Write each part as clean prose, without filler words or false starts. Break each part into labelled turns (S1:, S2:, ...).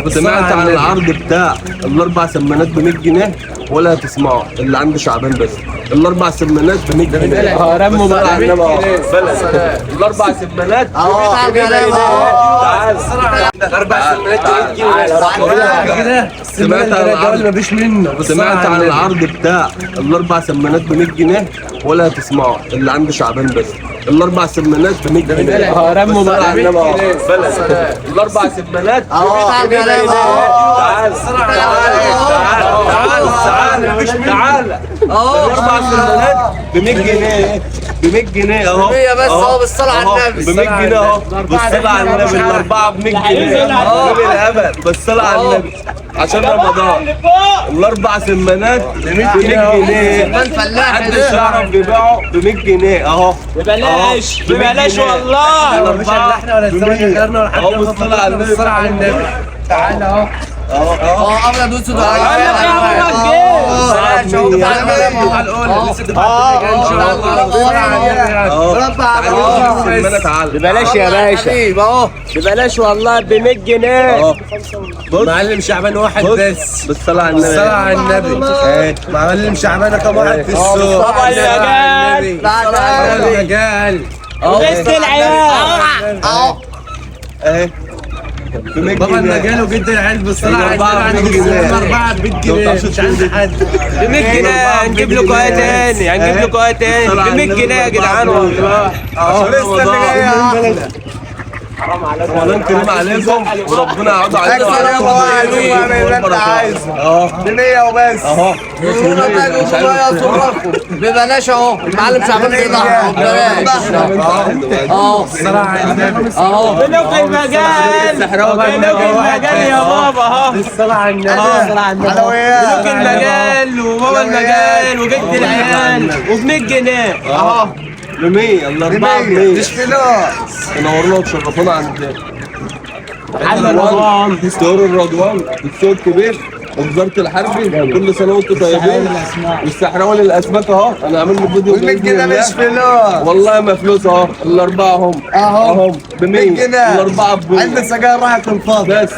S1: سمعت عن العرض بتاع الاربع سمانات ب 100 جنيه ولا هتسمعوا؟ اللي عنده شعبان بس الاربع سمانات ب 100 جنيه.
S2: رموا بقى
S1: الاربع سمانات ب 100 جنيه.
S2: اربع سمانات ب 100 جنيه.
S1: سمعت عن العرض بتاع الاربع سمانات ب 100 جنيه ولا هتسمعوا؟ اللي عنده شعبان بس الاربع سمانات ب 100 جنيه.
S2: رموا بقى
S1: الاربع سمانات ب 100 جنيه. تعال الاربع سمانات ب 100 جنيه. ب 100 جنيه اهو.
S3: 100 بس اهو بالصلاة على النبي.
S1: ب 100 جنيه اهو. بالصلاة على النبي. الاربعه ب 100 جنيه. بالهبل. بالصلاة على النبي عشان رمضان. الاربع سمانات ب 100 جنيه.
S3: سمان فلاح
S1: محدش يعرف بيبيعه ب 100 جنيه اهو.
S2: ببلاش ببلاش والله.
S1: الاربعه ولا اهو. بالصلاة على النبي.
S2: تعالى اهو.
S3: ابيض واسود
S2: ببلاش يا باشا اهو. ببلاش والله ب 100 جنيه.
S4: معلم شعبان واحد بس.
S1: بالصلاة على النبي.
S4: بالصلاة على النبي. معلم شعبان كم واحد في السوق.
S2: طبعا المجال.
S4: المجال.
S2: وجست العيال
S1: اهي ب 100
S4: بابا
S1: جنيه.
S4: المجال وجد العيال بالصلاة على
S1: الأربعة
S4: النبي.
S1: ب 100
S4: عندي
S1: جنيه.
S4: 4 ب 100 جنيه مش عند حد.
S2: ب 100 جنيه. هنجيب لكم ايه تاني؟ هنجيب لكم ايه تاني؟ ب 100 جنيه يا جدعان والله.
S4: لسه اللي جاي يا عم.
S1: رمضان كريم عليكم وربنا يعود عليكم.
S4: بنية وبس.
S1: اهو
S3: ببلاش اهو. المعلم شعبان بيضحك ببلاش اهو.
S4: الصلاة على النبي.
S3: اهو.
S2: بنوك المجال. بنوك المجال يا بابا اهو.
S4: الصلاة على النبي.
S2: بنوك المجال وبابا المجال وجد العيال وب 100 جنيه اهو.
S1: ب 100. الاربعه ب 100.
S4: مش فلوس.
S1: تنورونا وتشرفونا عند
S2: محل رمضان.
S1: ستور الرضوان السوق الكبير ووزارة الحربي. كل سنة وانتم طيبين. والصحراوي للأسماك اهو. أنا عامل له فيديو
S4: وال100 جنيه مش فلوس.
S1: والله ما فلوس اهو. الأربعة هم
S4: اهو
S1: ب 100
S4: جنيه.
S1: الأربعة ب 100
S4: علبة سجاير راحت الفاضي.
S1: بس.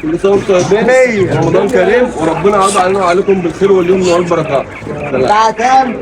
S1: كل سنة وانتم طيبين.
S4: 100.
S1: رمضان كريم وربنا يعود علينا وعليكم بالخير واليمن والبركات.
S4: بتاع كام؟